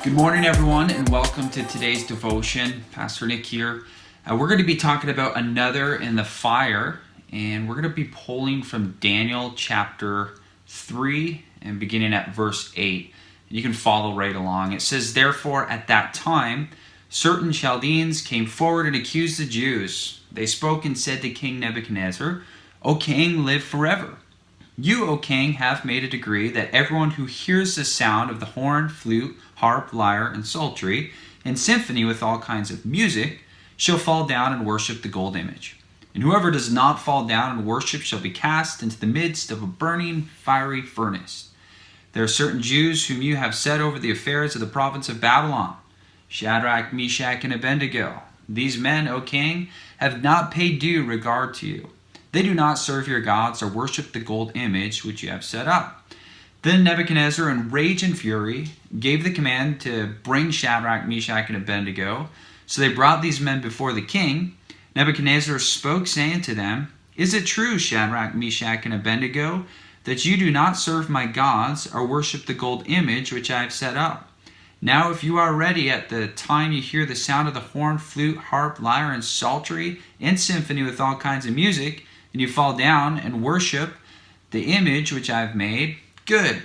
Good morning, everyone, and welcome to today's devotion. Pastor Nick here. We're going to be talking about another in the fire, and we're going to be pulling from Daniel chapter 3 and beginning at verse 8. And you can follow right along. It says, "Therefore, at that time, certain Chaldeans came forward and accused the Jews. They spoke and said to King Nebuchadnezzar, 'O king, live forever. You, O king, have made a decree that everyone who hears the sound of the horn, flute, harp, lyre, and psaltery, and symphony with all kinds of music, shall fall down and worship the gold image. And whoever does not fall down and worship shall be cast into the midst of a burning, fiery furnace. There are certain Jews whom you have set over the affairs of the province of Babylon, Shadrach, Meshach, and Abednego. These men, O king, have not paid due regard to you. They do not serve your gods or worship the gold image which you have set up.' Then Nebuchadnezzar, in rage and fury, gave the command to bring Shadrach, Meshach, and Abednego. So they brought these men before the king. Nebuchadnezzar spoke, saying to them, 'Is it true, Shadrach, Meshach, and Abednego, that you do not serve my gods or worship the gold image which I have set up? Now if you are ready at the time you hear the sound of the horn, flute, harp, lyre, and psaltery, and symphony with all kinds of music, and you fall down and worship the image which I have made, good.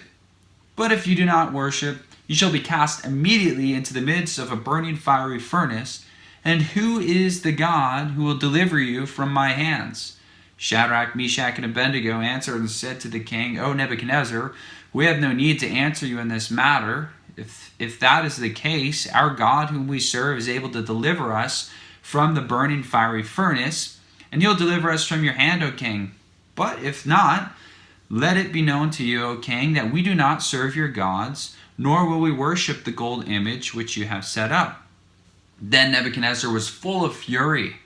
But if you do not worship, you shall be cast immediately into the midst of a burning fiery furnace. And who is the God who will deliver you from my hands?' Shadrach, Meshach, and Abednego answered and said to the king, 'O Nebuchadnezzar, we have no need to answer you in this matter. If that is the case, our God whom we serve is able to deliver us from the burning fiery furnace, and he'll deliver us from your hand, O king. But if not, let it be known to you, O king, that we do not serve your gods, nor will we worship the gold image which you have set up.' Then Nebuchadnezzar was full of fury.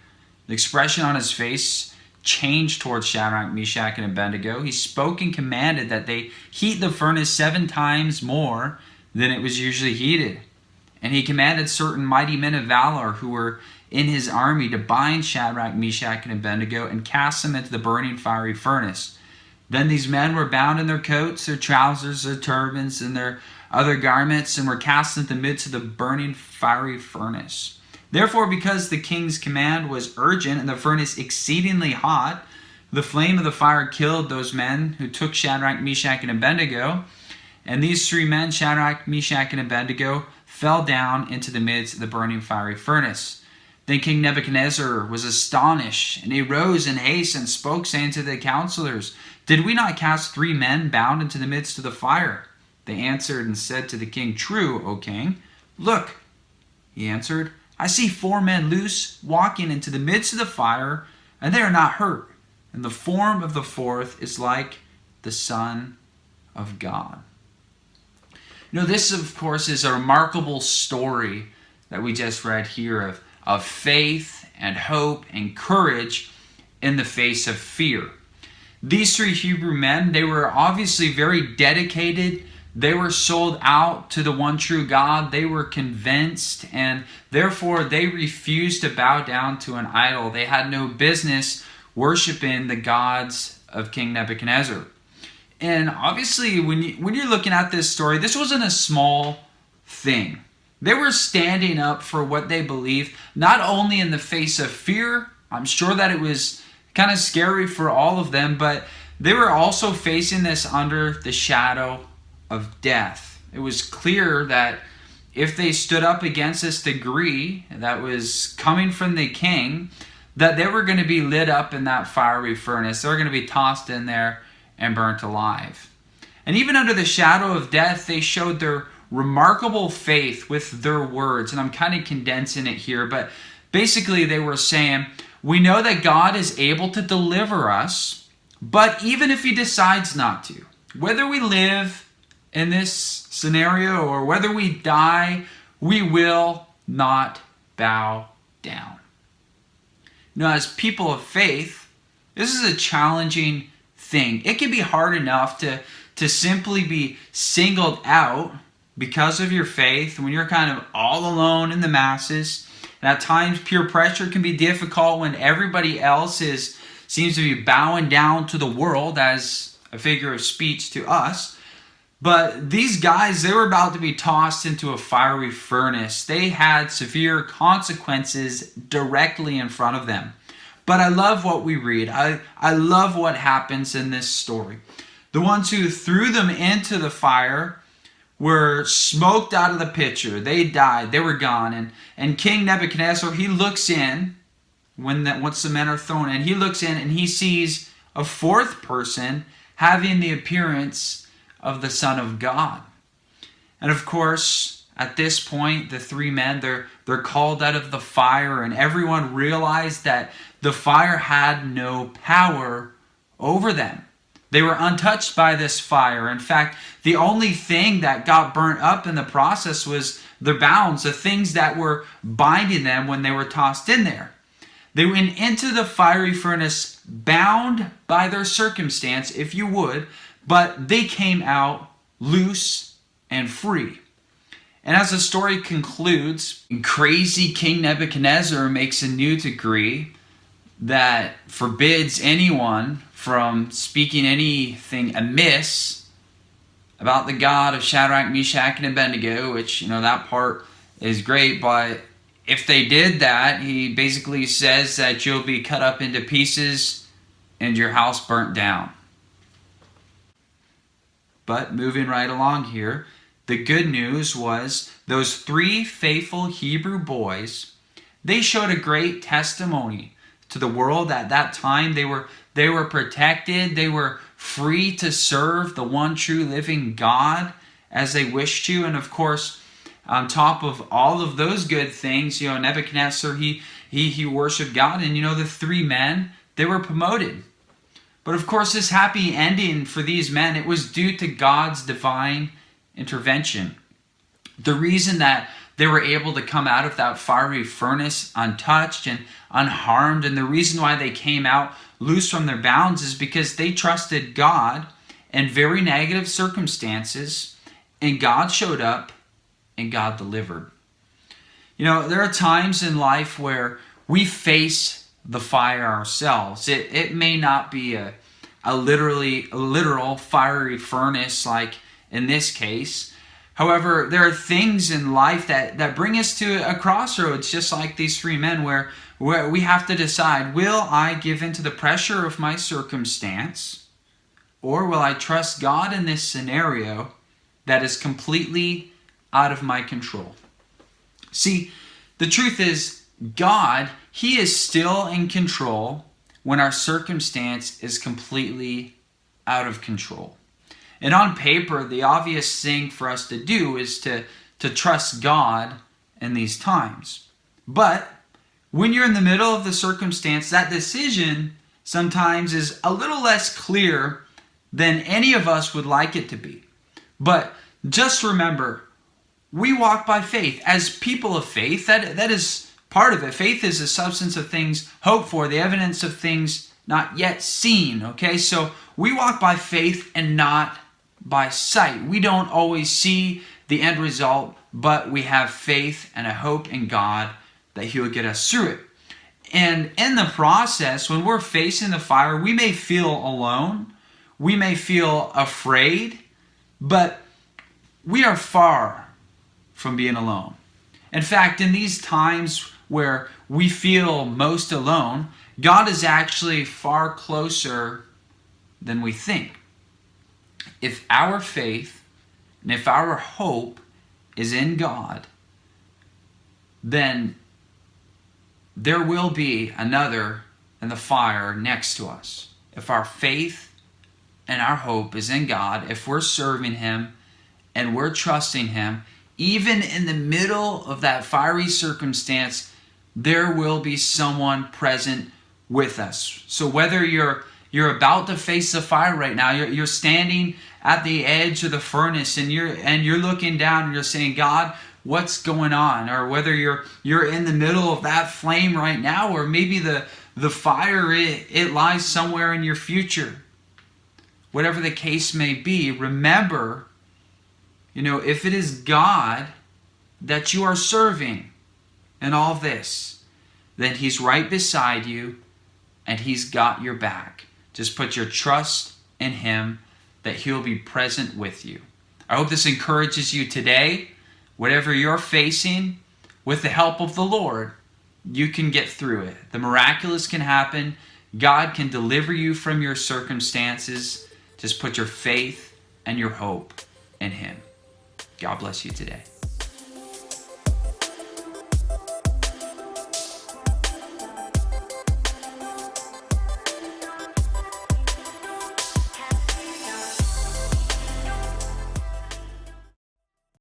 The expression on his face changed towards Shadrach, Meshach, and Abednego. He spoke and commanded that they heat the furnace 7 times more than it was usually heated. And he commanded certain mighty men of valor who were in his army to bind Shadrach, Meshach, and Abednego and cast them into the burning fiery furnace. Then these men were bound in their coats, their trousers, their turbans, and their other garments, and were cast into the midst of the burning fiery furnace. Therefore, because the king's command was urgent and the furnace exceedingly hot, the flame of the fire killed those men who took Shadrach, Meshach, and Abednego. And these 3 men, Shadrach, Meshach, and Abednego, fell down into the midst of the burning fiery furnace. Then King Nebuchadnezzar was astonished, and he rose in haste and spoke, saying to the counselors, 'Did we not cast 3 men bound into the midst of the fire?' They answered and said to the king, 'True, O king.' 'Look,' he answered, 'I see 4 men loose, walking into the midst of the fire, and they are not hurt. And the form of the 4th is like the Son of God.'" This, of course, is a remarkable story that we just read here of faith and hope and courage in the face of fear. These 3 Hebrew men, they were obviously very dedicated. They were sold out to the one true God. They were convinced, and therefore they refused to bow down to an idol. They had no business worshiping the gods of King Nebuchadnezzar. And obviously, when you're looking at this story, this wasn't a small thing. They were standing up for what they believed, not only in the face of fear. I'm sure that it was kind of scary for all of them, but they were also facing this under the shadow of death. It was clear that if they stood up against this decree that was coming from the king, that they were going to be lit up in that fiery furnace. They were going to be tossed in there and burnt alive. And even under the shadow of death, they showed their remarkable faith with their words. And I'm kind of condensing it here, but basically they were saying, we know that God is able to deliver us, but even if he decides not to, whether we live in this scenario or whether we die, we will not bow down. As people of faith, this is a challenging thing. It can be hard enough to simply be singled out because of your faith when you're kind of all alone in the masses. And at times, peer pressure can be difficult when everybody else seems to be bowing down to the world, as a figure of speech to us. But these guys, they were about to be tossed into a fiery furnace. They had severe consequences directly in front of them. But I love what we read. I love what happens in this story. The ones who threw them into the fire were smoked out of the pitcher. They died. They were gone. And King Nebuchadnezzar, he looks in, once the men are thrown in, he looks in and he sees a fourth person having the appearance of the Son of God. And of course, at this point, the three men, they're called out of the fire, and everyone realized that the fire had no power over them. They were untouched by this fire. In fact, the only thing that got burnt up in the process was their bounds, the things that were binding them when they were tossed in there. They went into the fiery furnace bound by their circumstance, if you would, but they came out loose and free. And as the story concludes, crazy King Nebuchadnezzar makes a new decree that forbids anyone from speaking anything amiss about the God of Shadrach, Meshach, and Abednego, which, that part is great, but if they did that, he basically says that you'll be cut up into pieces and your house burnt down. But moving right along here, the good news was those three faithful Hebrew boys, they showed a great testimony to the world. At that time. They were protected. They were free to serve the one true living God as they wished to. And of course, on top of all of those good things, Nebuchadnezzar, he worshiped God. And the three men, they were promoted. But of course, this happy ending for these men, it was due to God's divine intervention. The reason that they were able to come out of that fiery furnace untouched and unharmed, and the reason why they came out loose from their bounds, is because they trusted God in very negative circumstances, and God showed up and God delivered. There are times in life where we face the fire ourselves. It may not be a literal fiery furnace like in this case. However, there are things in life that bring us to a crossroads, just like these three men, where we have to decide, will I give in to the pressure of my circumstance, or will I trust God in this scenario that is completely out of my control? See, the truth is, God, He is still in control when our circumstance is completely out of control. And on paper, the obvious thing for us to do is to trust God in these times. But when you're in the middle of the circumstance, that decision sometimes is a little less clear than any of us would like it to be. But just remember, we walk by faith. As people of faith, that is part of it. Faith is the substance of things hoped for, the evidence of things not yet seen. Okay, so we walk by faith and not by sight. We don't always see the end result, but we have faith and a hope in God that He will get us through it. And in the process, when we're facing the fire, we may feel alone, we may feel afraid, but we are far from being alone. In fact, in these times where we feel most alone, God is actually far closer than we think. If our faith and if our hope is in God, then there will be another in the fire next to us. If our faith and our hope is in God, if we're serving Him and we're trusting Him, even in the middle of that fiery circumstance, there will be someone present with us. So whether you're about to face the fire right now, you're standing at the edge of the furnace and you're looking down and you're saying, God, what's going on? Or whether you're in the middle of that flame right now, or maybe the fire it lies somewhere in your future. Whatever the case may be, remember, if it is God that you are serving, and all this, then He's right beside you and He's got your back. Just put your trust in Him that He'll be present with you. I hope this encourages you today. Whatever you're facing, with the help of the Lord, you can get through it. The miraculous can happen. God can deliver you from your circumstances. Just put your faith and your hope in Him. God bless you today.